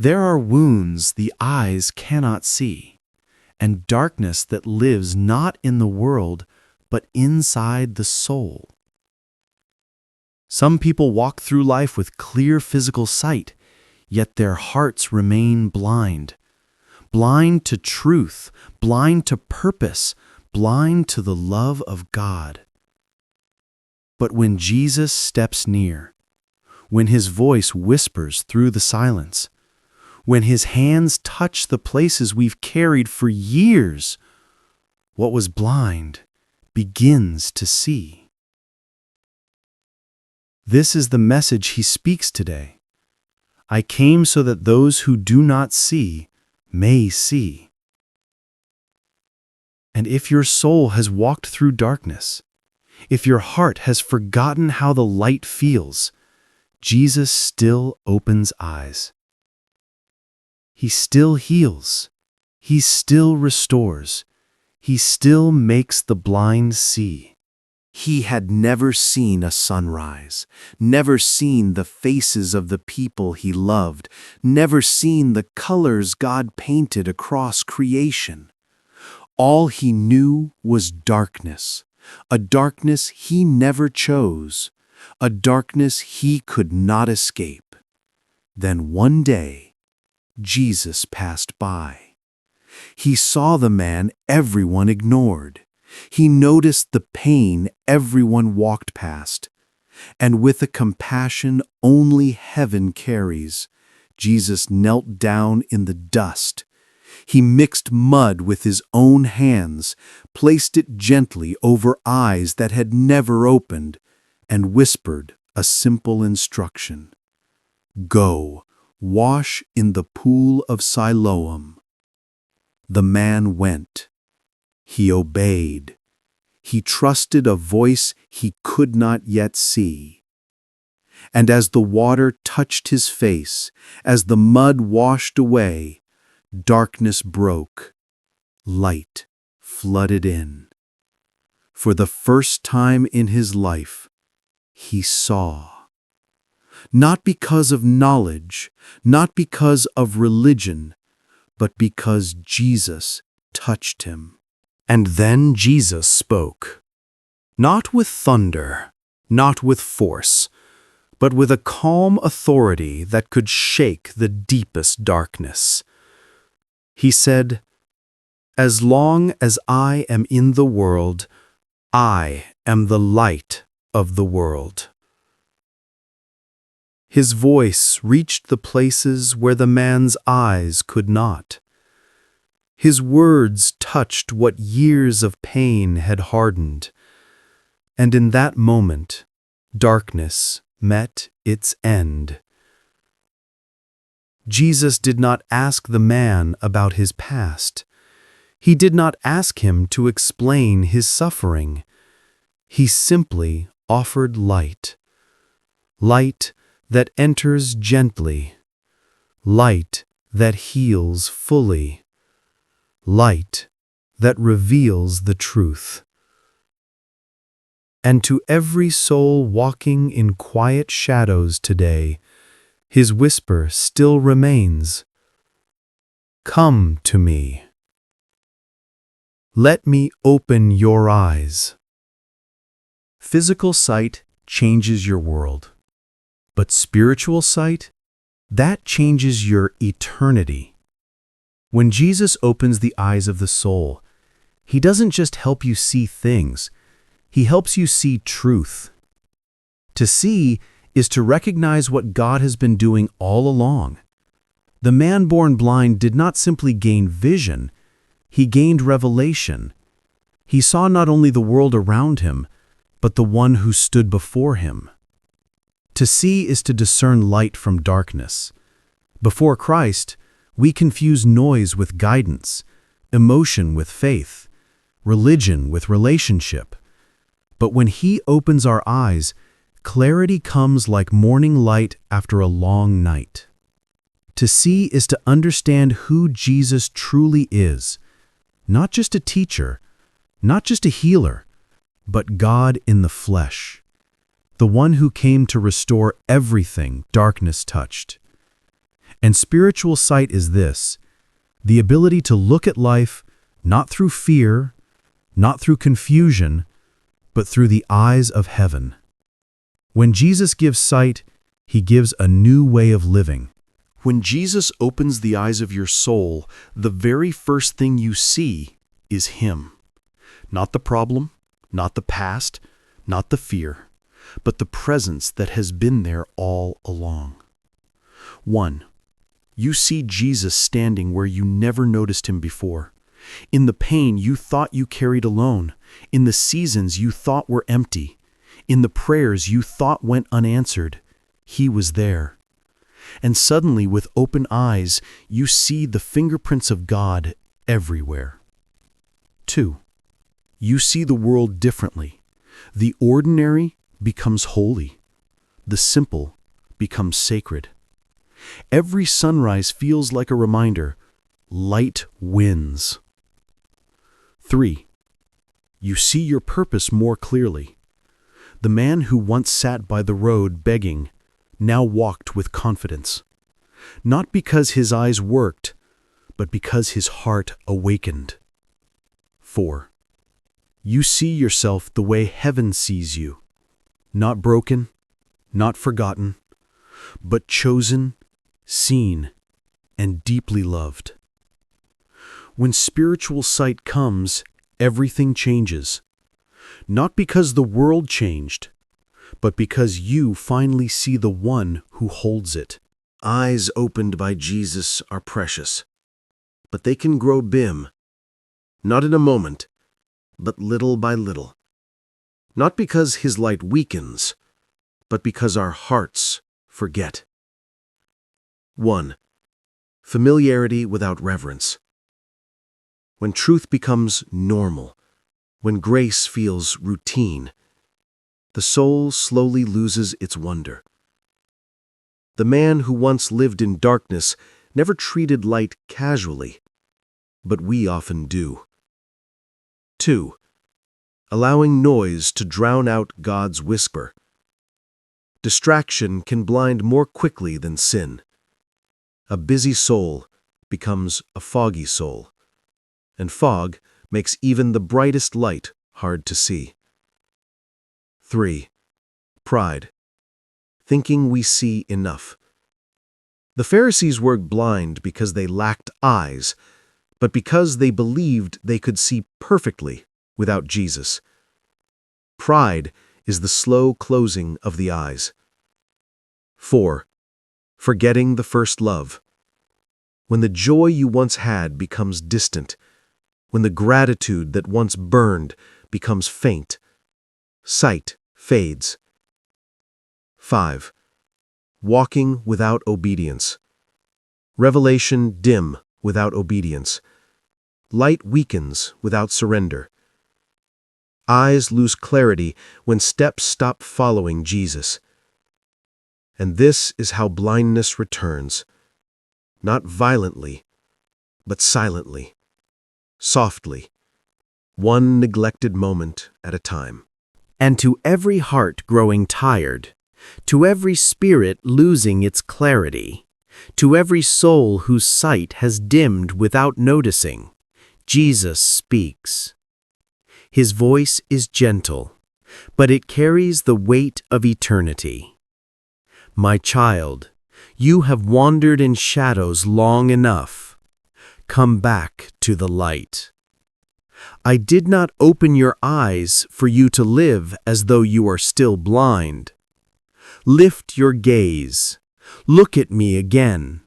There are wounds the eyes cannot see, and darkness that lives not in the world, but inside the soul. Some people walk through life with clear physical sight, yet their hearts remain blind. Blind to truth, blind to purpose, blind to the love of God. But when Jesus steps near, when his voice whispers through the silence, when his hands touch the places we've carried for years, what was blind begins to see. This is the message he speaks today. I came so that those who do not see may see. And if your soul has walked through darkness, if your heart has forgotten how the light feels, Jesus still opens eyes. He still heals. He still restores. He still makes the blind see. He had never seen a sunrise, never seen the faces of the people he loved, never seen the colors God painted across creation. All he knew was darkness, a darkness he never chose, a darkness he could not escape. Then one day, Jesus passed by. He saw the man everyone ignored. He noticed the pain everyone walked past. And with a compassion only heaven carries, Jesus knelt down in the dust. He mixed mud with his own hands, placed it gently over eyes that had never opened, and whispered a simple instruction. Go, wash in the pool of Siloam. The man went. He obeyed. He trusted a voice he could not yet see. And as the water touched his face, as the mud washed away, darkness broke. Light flooded in. For the first time in his life, he saw. Not because of knowledge, not because of religion, but because Jesus touched him. And then Jesus spoke, not with thunder, not with force, but with a calm authority that could shake the deepest darkness. He said, "As long as I am in the world, I am the light of the world." His voice reached the places where the man's eyes could not. His words touched what years of pain had hardened. And in that moment, darkness met its end. Jesus did not ask the man about his past. He did not ask him to explain his suffering. He simply offered light. Light that enters gently. Light that heals fully. Light that reveals the truth. And to every soul walking in quiet shadows today, his whisper still remains, "Come to me. Let me open your eyes." Physical sight changes your world, but spiritual sight, that changes your eternity. When Jesus opens the eyes of the soul, he doesn't just help you see things, he helps you see truth. To see is to recognize what God has been doing all along. The man born blind did not simply gain vision, he gained revelation. He saw not only the world around him, but the one who stood before him. To see is to discern light from darkness. Before Christ, we confuse noise with guidance, emotion with faith, religion with relationship. But when he opens our eyes, clarity comes like morning light after a long night. To see is to understand who Jesus truly is, not just a teacher, not just a healer, but God in the flesh, the one who came to restore everything darkness touched. And spiritual sight is this: the ability to look at life not through fear, not through confusion, but through the eyes of heaven. When Jesus gives sight, he gives a new way of living. When Jesus opens the eyes of your soul, the very first thing you see is him. Not the problem, not the past, not the fear, but the presence that has been there all along. 1. You see Jesus standing where you never noticed him before. In the pain you thought you carried alone, in the seasons you thought were empty, in the prayers you thought went unanswered, he was there. And suddenly, with open eyes, you see the fingerprints of God everywhere. 2. You see the world differently. The ordinary becomes holy. The simple becomes sacred. Every sunrise feels like a reminder: light wins. 3. You see your purpose more clearly. The man who once sat by the road begging now walked with confidence. Not because his eyes worked, but because his heart awakened. 4. You see yourself the way heaven sees you. Not broken, not forgotten, but chosen, seen, and deeply loved. When spiritual sight comes, everything changes. Not because the world changed, but because you finally see the one who holds it. Eyes opened by Jesus are precious, but they can grow dim, not in a moment, but little by little. Not because his light weakens, but because our hearts forget. 1. Familiarity without reverence. When truth becomes normal, when grace feels routine, the soul slowly loses its wonder. The man who once lived in darkness never treated light casually, but we often do. 2. Allowing noise to drown out God's whisper. Distraction can blind more quickly than sin. A busy soul becomes a foggy soul, and fog makes even the brightest light hard to see. 3. Pride. Thinking we see enough. The Pharisees were blind because they lacked eyes, but because they believed they could see perfectly without Jesus. Pride is the slow closing of the eyes. 4. Forgetting the first love. When the joy you once had becomes distant, when the gratitude that once burned becomes faint, sight fades. 5. Walking without obedience. Revelation dim without obedience. Light weakens without surrender. Eyes lose clarity when steps stop following Jesus. And this is how blindness returns. Not violently, but silently, softly, one neglected moment at a time. And to every heart growing tired, to every spirit losing its clarity, to every soul whose sight has dimmed without noticing, Jesus speaks. His voice is gentle, but it carries the weight of eternity. My child, you have wandered in shadows long enough. Come back to the light. I did not open your eyes for you to live as though you are still blind. Lift your gaze. Look at me again.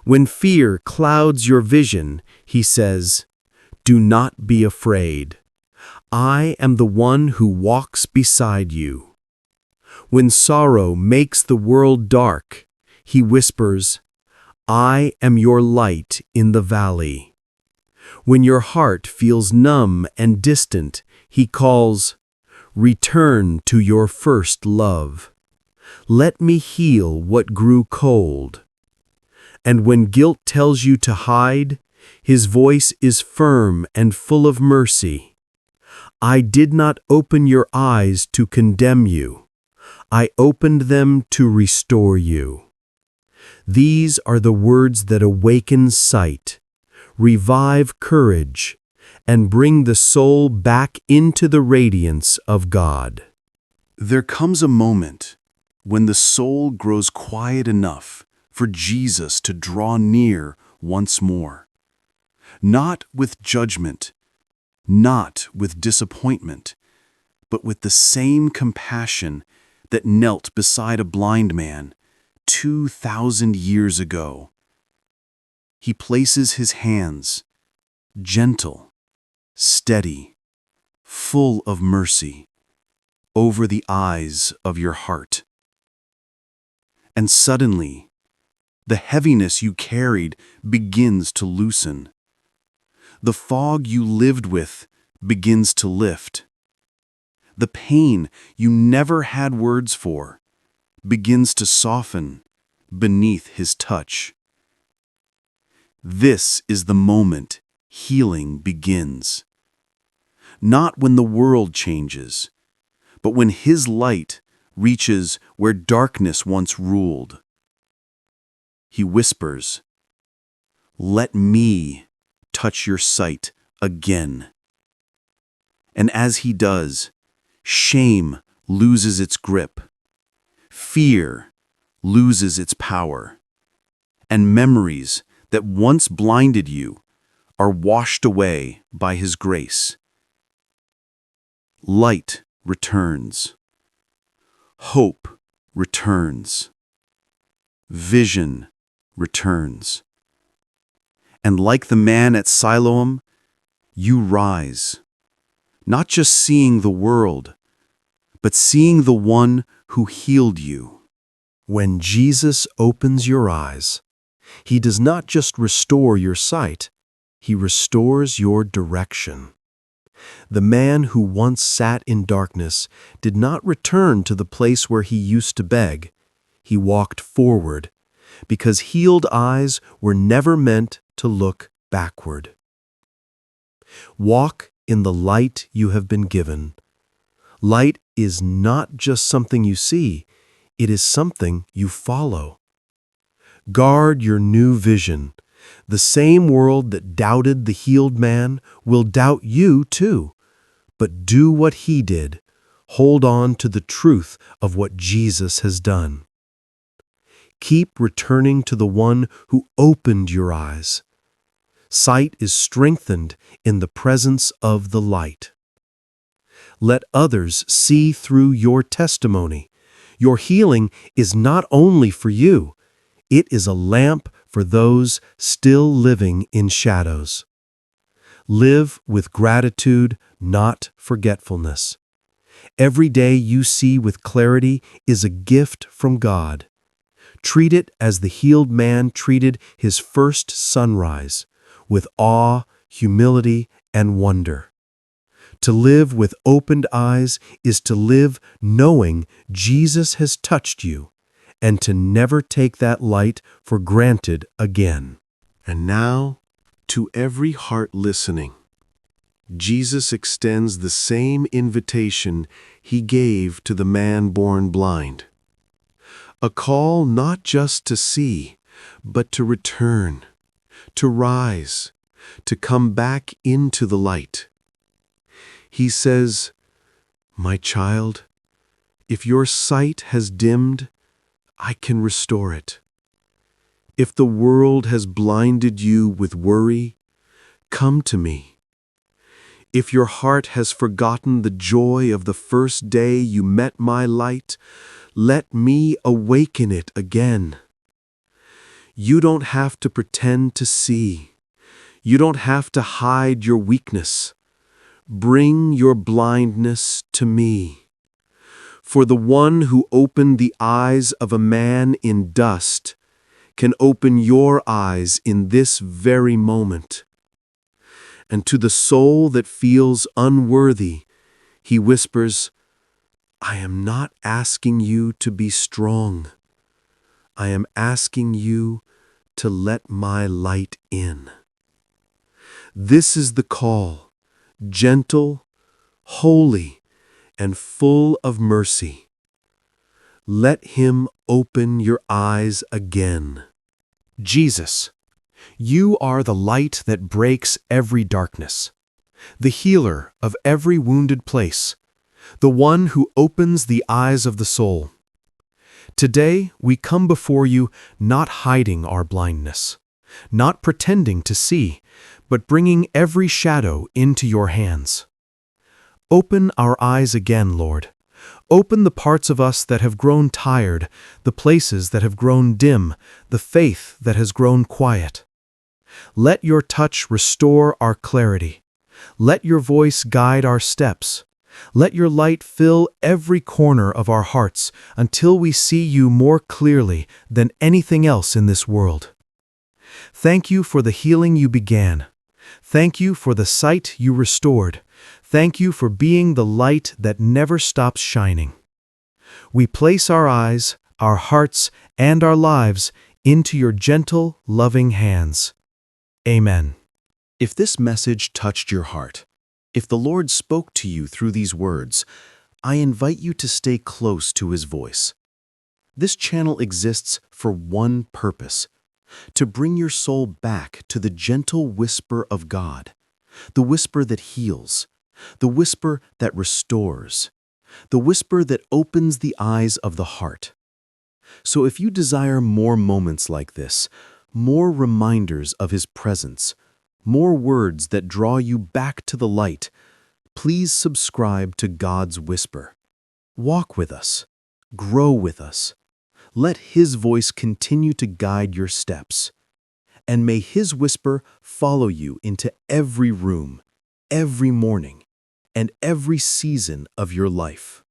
When fear clouds your vision, he says, do not be afraid. I am the one who walks beside you. When sorrow makes the world dark, he whispers, I am your light in the valley. When your heart feels numb and distant, he calls, return to your first love. Let me heal what grew cold. And when guilt tells you to hide, his voice is firm and full of mercy. I did not open your eyes to condemn you. I opened them to restore you. These are the words that awaken sight, revive courage, and bring the soul back into the radiance of God. There comes a moment when the soul grows quiet enough for Jesus to draw near once more. Not with judgment, not with disappointment, but with the same compassion that knelt beside a blind man 2,000 years ago. He places his hands, gentle, steady, full of mercy, over the eyes of your heart. And suddenly, the heaviness you carried begins to loosen. The fog you lived with begins to lift. The pain you never had words for begins to soften beneath his touch. This is the moment healing begins. Not when the world changes, but when his light reaches where darkness once ruled. He whispers, "Let me touch your sight again." And as he does, shame loses its grip, fear loses its power, and memories that once blinded you are washed away by his grace. Light returns. Hope returns. Vision returns. And like the man at Siloam, you rise, not just seeing the world, but seeing the one who healed you. When Jesus opens your eyes, he does not just restore your sight, he restores your direction. The man who once sat in darkness did not return to the place where he used to beg. He walked forward, because healed eyes were never meant to look backward. Walk in the light you have been given. Light is not just something you see, it is something you follow. Guard your new vision. The same world that doubted the healed man will doubt you too. But do what he did. Hold on to the truth of what Jesus has done. Keep returning to the one who opened your eyes. Sight is strengthened in the presence of the light. Let others see through your testimony. Your healing is not only for you, it is a lamp for those still living in shadows. Live with gratitude, not forgetfulness. Every day you see with clarity is a gift from God. Treat it as the healed man treated his first sunrise, with awe, humility, and wonder. To live with opened eyes is to live knowing Jesus has touched you, and to never take that light for granted again. And now, to every heart listening, Jesus extends the same invitation he gave to the man born blind. A call not just to see, but to return, to rise, to come back into the light. He says, "My child, if your sight has dimmed, I can restore it. If the world has blinded you with worry, come to me. If your heart has forgotten the joy of the first day you met my light, let me awaken it again. You don't have to pretend to see. You don't have to hide your weakness. Bring your blindness to me. For the one who opened the eyes of a man in dust can open your eyes in this very moment. And to the soul that feels unworthy, he whispers, I am not asking you to be strong. I am asking you to let my light in. This is the call, gentle, holy, and full of mercy. Let him open your eyes again. Jesus, you are the light that breaks every darkness, the healer of every wounded place, the one who opens the eyes of the soul. Today, we come before you not hiding our blindness, not pretending to see, but bringing every shadow into your hands. Open our eyes again, Lord. Open the parts of us that have grown tired, the places that have grown dim, the faith that has grown quiet. Let your touch restore our clarity. Let your voice guide our steps. Let your light fill every corner of our hearts until we see you more clearly than anything else in this world. Thank you for the healing you began. Thank you for the sight you restored. Thank you for being the light that never stops shining. We place our eyes, our hearts, and our lives into your gentle, loving hands. Amen. If this message touched your heart, if the Lord spoke to you through these words, I invite you to stay close to His voice. This channel exists for one purpose: to bring your soul back to the gentle whisper of God, the whisper that heals, the whisper that restores, the whisper that opens the eyes of the heart. So if you desire more moments like this, more reminders of His presence, more words that draw you back to the light, please subscribe to God's Whisper. Walk with us. Grow with us. Let His voice continue to guide your steps. And may His whisper follow you into every room, every morning, and every season of your life.